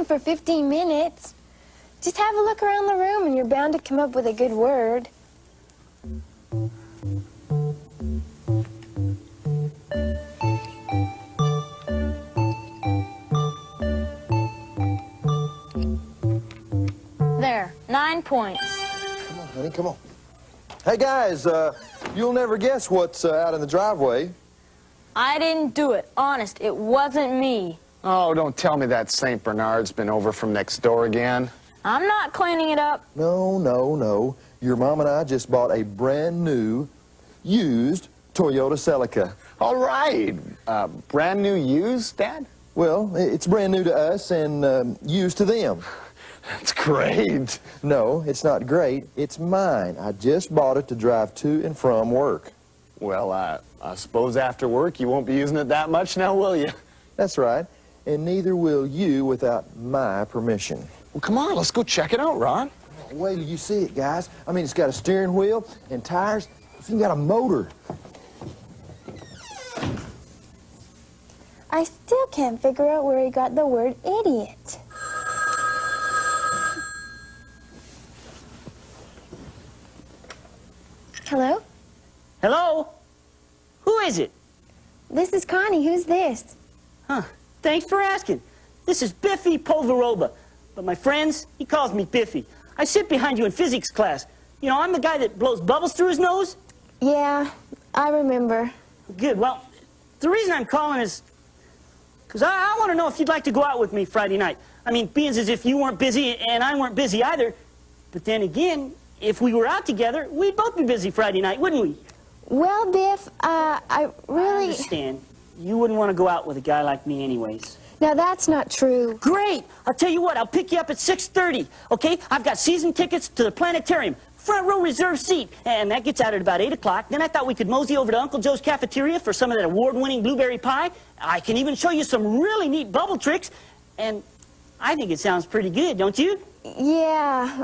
can for 15 minutes. Just have a look around the room and you're bound to come up with a good word. There, 9 points. Come on, honey, come on. Hey, guys, you'll never guess what's out in the driveway. I didn't do it. Honest, it wasn't me. Oh, don't tell me that St. Bernard's been over from next door again. I'm not cleaning it up. No. Your mom and I just bought a brand new, used Toyota Celica. All right. Brand new used, Dad? Well, it's brand new to us and used to them. That's great. No, it's not great. It's mine. I just bought it to drive to and from work. Well, I suppose after work you won't be using it that much now, will you? That's right. And neither will you without my permission. Well, come on, let's go check it out, Ron. Wait till you see it, guys. I mean, it's got a steering wheel and tires. It's even got a motor. I still can't figure out where he got the word idiot. Hello? Hello? Who is it? This is Connie. Who's this? Huh. Thanks for asking. This is Biffy Polveroba. But my friends, he calls me Biffy. I sit behind you in physics class. You know, I'm the guy that blows bubbles through his nose. Yeah, I remember. Good. Well, the reason I'm calling is because I want to know if you'd like to go out with me Friday night. I mean, being as if you weren't busy and I weren't busy either. But then again, if we were out together, we'd both be busy Friday night, wouldn't we? Well, Biff, I really... I understand. You wouldn't want to go out with a guy like me anyways. Now, that's not true. Great! I'll tell you what, I'll pick you up at 6:30, okay? I've got season tickets to the planetarium, front row reserved seat, and that gets out at about 8 o'clock. Then I thought we could mosey over to Uncle Joe's cafeteria for some of that award-winning blueberry pie. I can even show you some really neat bubble tricks, and I think it sounds pretty good, don't you? Yeah,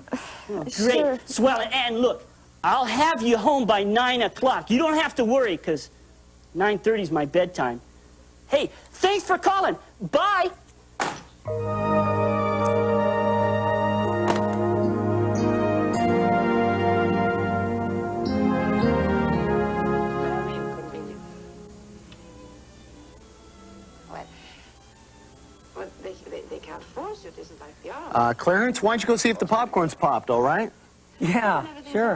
Oh, great. sure. Swell. And look, I'll have you home by 9 o'clock. You don't have to worry, because 9:30 is my bedtime. Hey, thanks for calling. Bye. They can't force you. It isn't like the army. Clarence, why don't you go see if the popcorn's popped, all right? Yeah, sure.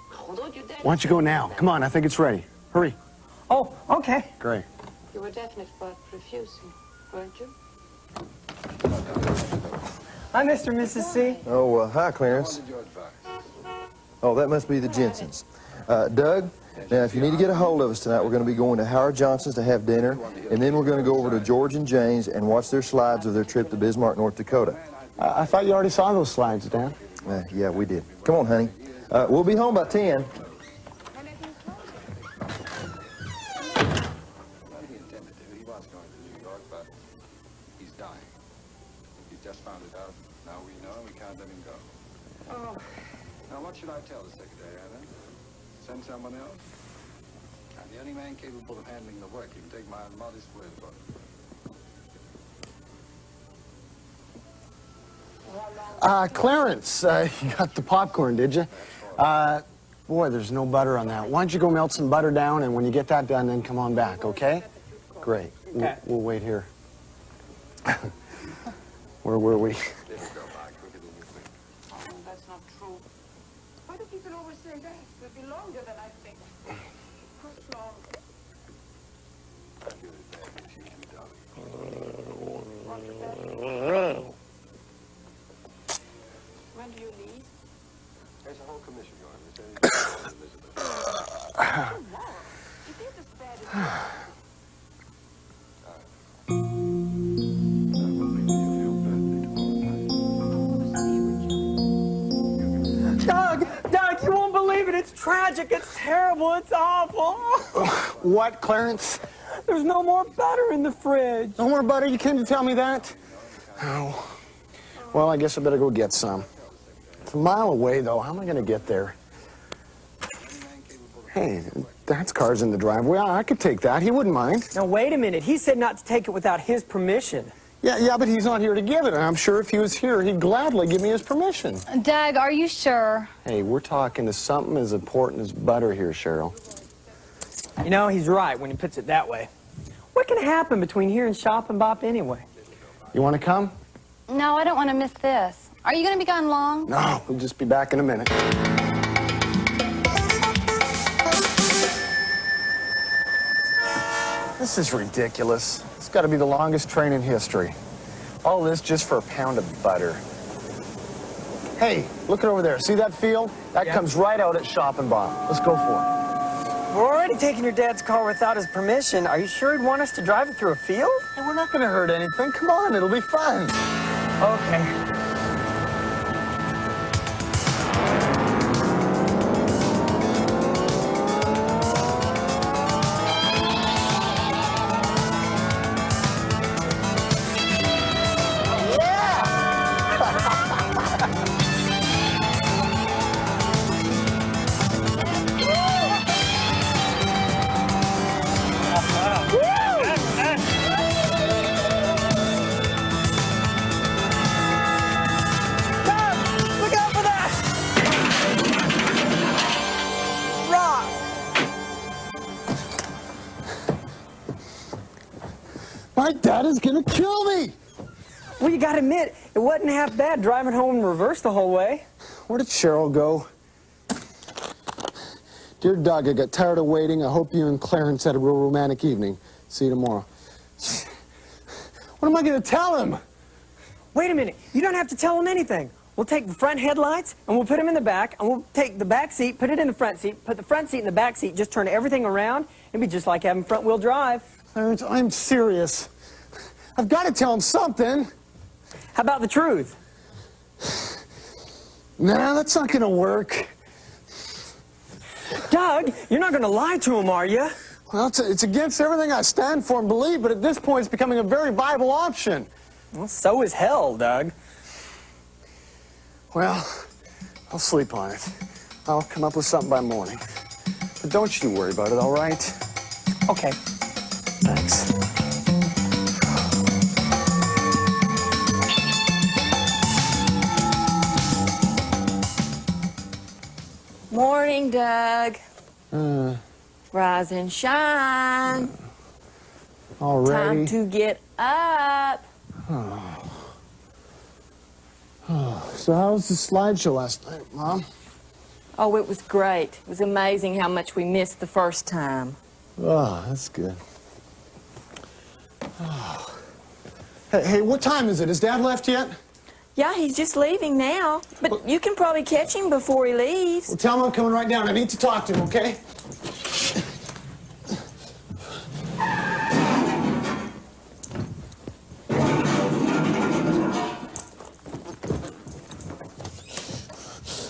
Why don't you go now? Come on, I think it's ready. Hurry. Oh, okay. Great. You were definite about refusing, weren't you? Hi, Mr. and Mrs. C. Oh, hi, Clarence. Oh, that must be the Jensens. Doug, now, if you need to get a hold of us tonight, we're going to be going to Howard Johnson's to have dinner, and then we're going to go over to George and Jane's and watch their slides of their trip to Bismarck, North Dakota. I thought you already saw those slides, Dan. Yeah, we did. Come on, honey. We'll be home by 10. What should I tell the secretary, Anna? Send someone else? I'm the only man capable of handling the work. You can take my modest word for it. Clarence, you got the popcorn, did you? Boy, there's no butter on that. Why don't you go melt some butter down, and when you get that done, then come on back, okay? Great. We'll wait here. Where were we? That's not true. Why do people always say that? It will be longer than I think. What's wrong? When do you leave? There's a whole commission going. It is as bad as Doug, you won't believe it. It's tragic. It's terrible. It's awful. What, Clarence? There's no more butter in the fridge. No more butter? You came to tell me that? Oh. Well, I guess I better go get some. It's a mile away, though. How am I going to get there? Hey, that's car's in the driveway. I could take that. He wouldn't mind. Now, wait a minute. He said not to take it without his permission. Yeah, but he's not here to give it, and I'm sure if he was here, he'd gladly give me his permission. Doug, are you sure? Hey, we're talking to something as important as butter here, Cheryl. You know, he's right when he puts it that way. What can happen between here and Shop and Bop anyway? You want to come? No, I don't want to miss this. Are you going to be gone long? No, we'll just be back in a minute. This is ridiculous. It's got to be the longest train in history. All this just for a pound of butter. Hey, look it over there. See that field? That comes right out at Shop and Bop. Let's go for it. We're already taking your dad's car without his permission. Are you sure he'd want us to drive it through a field? Hey, we're not going to hurt anything. Come on, it'll be fun. Okay. My dad is gonna kill me! Well, you gotta admit, it wasn't half bad driving home in reverse the whole way. Where did Cheryl go? Dear Doug, I got tired of waiting. I hope you and Clarence had a real romantic evening. See you tomorrow. What am I gonna tell him? Wait a minute, you don't have to tell him anything. We'll take the front headlights and we'll put them in the back, and we'll take the back seat, put it in the front seat, put the front seat in the back seat, just turn everything around. It'd be just like having front wheel drive. Clarence, I'm serious. I've got to tell him something. How about the truth? Nah, that's not gonna work. Doug, you're not gonna lie to him, are you? Well, it's against everything I stand for and believe, but at this point it's becoming a very viable option. Well, so is hell, Doug. Well, I'll sleep on it. I'll come up with something by morning. But don't you worry about it, all right? Okay. Thanks. Morning, Doug. Rise and shine. Already? Time to get up. So how was the slideshow last night, Mom? Oh, it was great. It was amazing how much we missed the first time. Oh, that's good. Oh. Hey, what time is it? Has Dad left yet? Yeah, he's just leaving now. But you can probably catch him before he leaves. Well, tell him I'm coming right down. I need to talk to him, okay?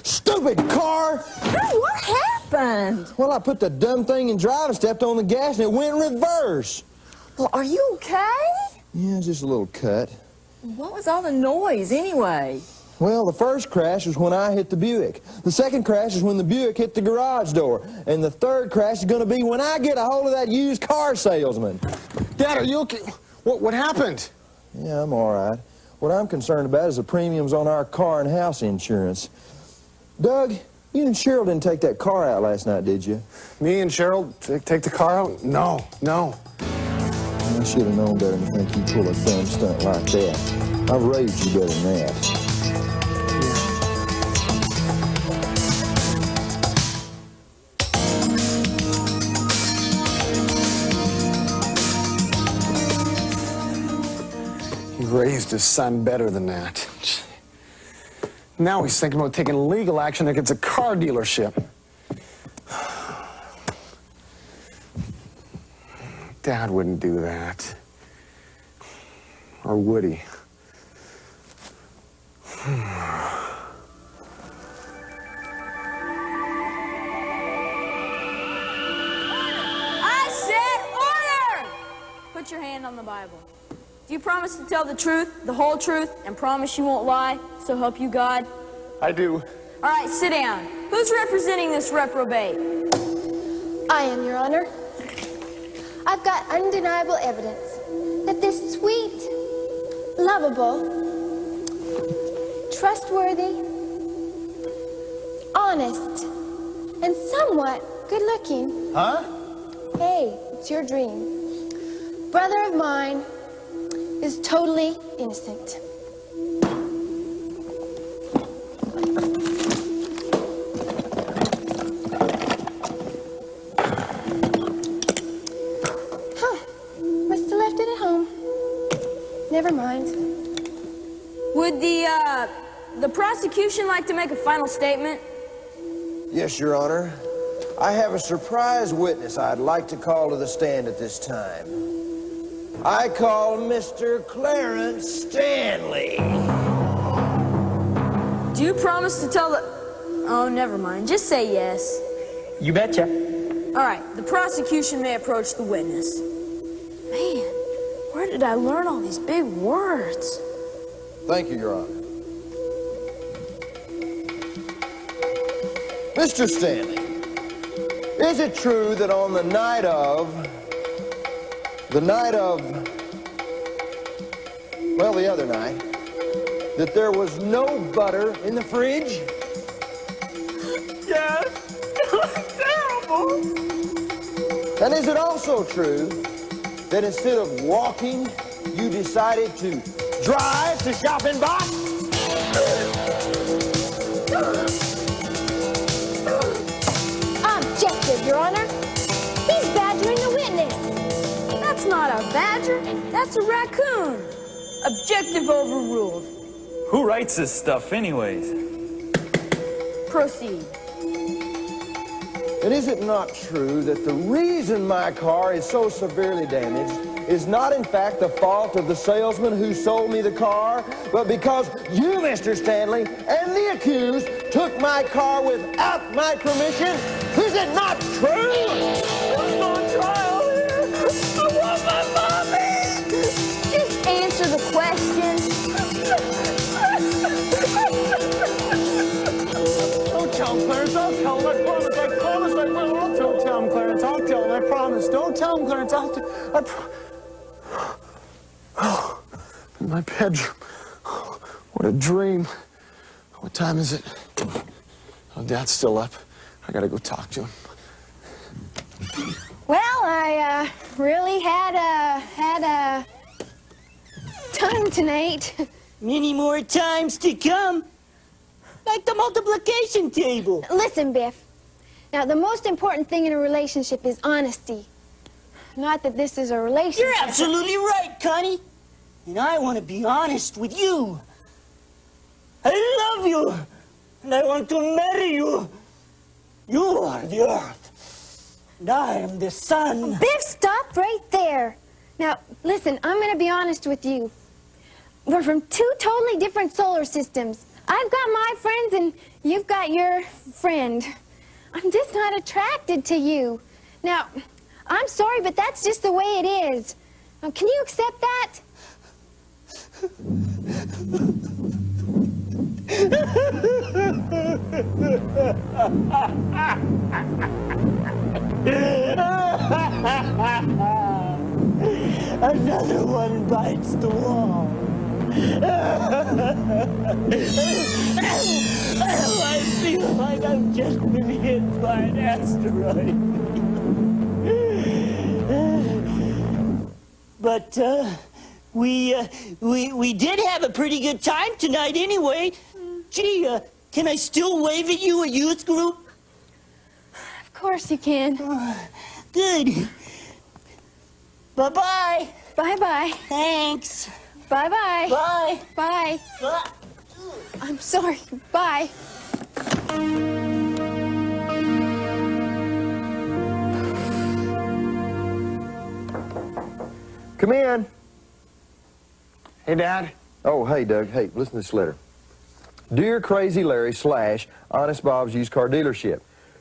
Stupid car! Oh, what happened? Well, I put the dumb thing in drive and stepped on the gas and it went in reverse. Well, are you okay? Yeah, just a little cut. What was all the noise anyway? Well, the first crash was when I hit the Buick. The second crash is when the Buick hit the garage door. And the third crash is going to be when I get a hold of that used car salesman. Dad, are you okay? What happened? Yeah, I'm all right. What I'm concerned about is the premiums on our car and house insurance. Doug, you and Cheryl didn't take that car out last night, did you? Me and Cheryl take the car out? No. I should have known better than to think you'd pull a dumb stunt like that. I've raised you better than that. He raised his son better than that. Now he's thinking about taking legal action against a car dealership. Dad wouldn't do that. Or would he? I said order! Put your hand on the Bible. Do you promise to tell the truth, the whole truth, and promise you won't lie, so help you God? I do. All right, sit down. Who's representing this reprobate? I am, Your Honor. I've got undeniable evidence that this sweet, lovable, trustworthy, honest, and somewhat good-looking. Huh? Hey, it's your dream. Brother of mine is totally innocent. Must have left it at home. Never mind. Would the prosecution like to make a final statement? Yes, Your Honor. I have a surprise witness I'd like to call to the stand at this time. I call Mr. Clarence Stanley. Do you promise to tell the... Oh, never mind. Just say yes. You betcha. All right, the prosecution may approach the witness. Man, where did I learn all these big words? Thank you, Your Honor. Mr. Stanley, is it true that on the night of, well, the other night, that there was no butter in the fridge? Yes. It was terrible. And is it also true that instead of walking, you decided to drive to shopping box? Objective, Your Honor. He's badgering the witness. That's not a badger. That's a raccoon. Objective overruled. Who writes this stuff anyways? Proceed. And is it not true that the reason my car is so severely damaged is not in fact the fault of the salesman who sold me the car, but because you, Mr. Stanley, and the accused took my car without my permission? Is it not true? I'm on trial here. I want my mommy. Just answer the question. Don't tell him, Clarence. I'll tell him. I promise. I promise I will. Don't tell him, Clarence. I'll tell him. I promise. Don't tell him, Clarence. Oh, in my bedroom. Oh, what a dream. What time is it? Oh, Dad's still up. I gotta go talk to him. Well, I really had a time tonight. Many more times to come. Like the multiplication table. Listen, Biff. Now, the most important thing in a relationship is honesty. Not that this is a relationship. You're absolutely right, Connie. And I want to be honest with you. I love you. And I want to marry you. You are the earth. And I am the sun. Biff, stop right there. Now, listen, I'm going to be honest with you. We're from two totally different solar systems. I've got my friends and you've got your friend. I'm just not attracted to you. Now, I'm sorry, but that's just the way it is. Now, can you accept that? Another one bites the wall. I feel like I've just been hit by an asteroid. But we did have a pretty good time tonight anyway. Gee, can I still wave at you at youth group? Of course you can. Good. Bye-bye. Bye-bye. Thanks. Bye-bye. Bye. Bye. Bye. I'm sorry. Bye. Come in. Hey, Dad. Oh, hey, Doug. Hey, listen to this letter. Dear Crazy Larry / Honest Bob's Used Car Dealership,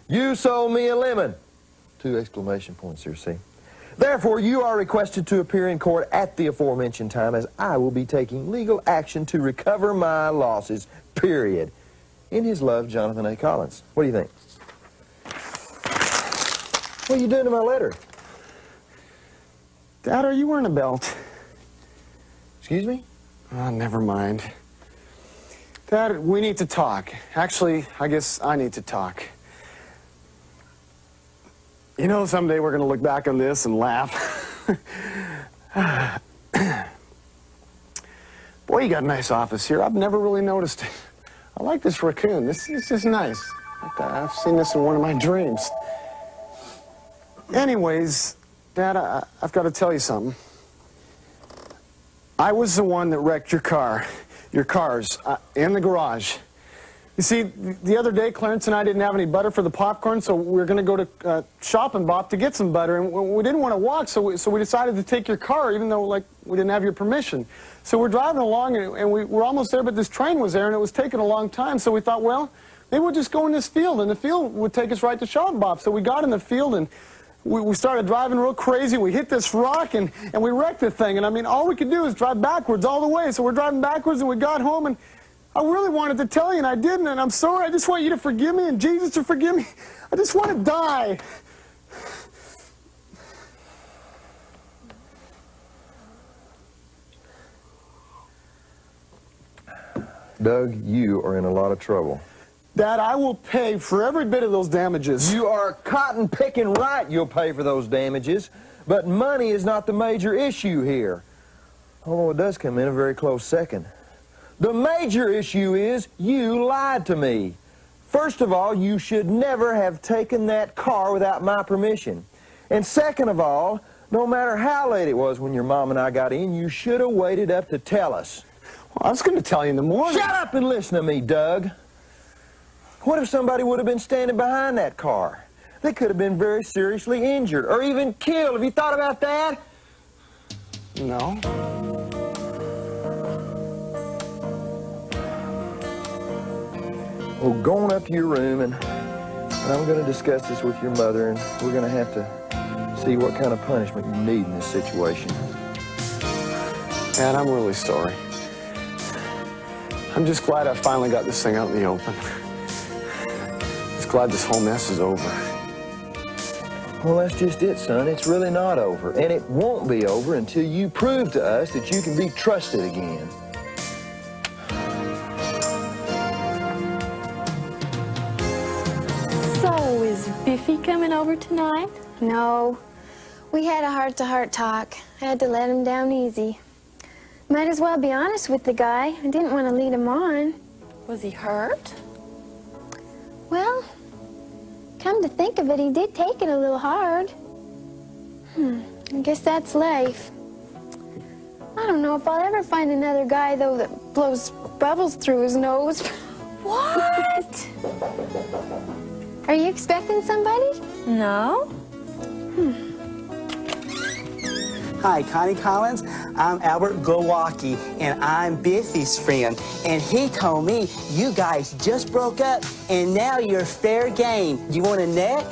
you sold me a lemon. 2 exclamation points there, see? Therefore, you are requested to appear in court at the aforementioned time, as I will be taking legal action to recover my losses, period. In his love, Jonathan A. Collins. What do you think? What are you doing to my letter? Dad, are you wearing a belt? Excuse me? Oh, never mind. Dad, we need to talk. Actually, I guess I need to talk. You know, someday we're going to look back on this and laugh. Boy, you got a nice office here. I've never really noticed it. I like this raccoon. This is just nice. I've seen this in one of my dreams. Anyways, Dad, I've got to tell you something. I was the one that wrecked your cars, in the garage. You see, the other day, Clarence and I didn't have any butter for the popcorn, so we were going to go to Shop and Bop to get some butter, and we didn't want to walk, so we decided to take your car, even though, like, we didn't have your permission. So we're driving along, and we were almost there, but this train was there, and it was taking a long time, so we thought, well, maybe we'll just go in this field, and the field would take us right to Shop and Bop. So we got in the field, and we started driving real crazy. We hit this rock, and we wrecked the thing, and I mean, all we could do is drive backwards all the way, so we're driving backwards, and we got home, and I really wanted to tell you, and I didn't, and I'm sorry. I just want you to forgive me, and Jesus to forgive me. I just want to die. Doug, you are in a lot of trouble. Dad, I will pay for every bit of those damages. You are cotton picking right you'll pay for those damages, but money is not the major issue here. Although it does come in a very close second. The major issue is you lied to me. First of all, you should never have taken that car without my permission. And second of all, no matter how late it was when your mom and I got in, you should have waited up to tell us. Well, I was going to tell you in the morning. Shut up and listen to me, Doug. What if somebody would have been standing behind that car? They could have been very seriously injured or even killed. Have you thought about that? No. Well, go on up to your room, and I'm going to discuss this with your mother, and we're going to have to see what kind of punishment you need in this situation. Dad, I'm really sorry. I'm just glad I finally got this thing out in the open. Just glad this whole mess is over. Well, that's just it, son. It's really not over, and it won't be over until you prove to us that you can be trusted again. So, is Biffy coming over tonight? No. We had a heart-to-heart talk. I had to let him down easy. Might as well be honest with the guy. I didn't want to lead him on. Was he hurt? Well, come to think of it, he did take it a little hard. I guess that's life. I don't know if I'll ever find another guy, though, that blows bubbles through his nose. What? Are you expecting somebody? No. Hi, Connie Collins. I'm Albert Glowacki, and I'm Biffy's friend. And he told me you guys just broke up, and now you're fair game. You want a neck?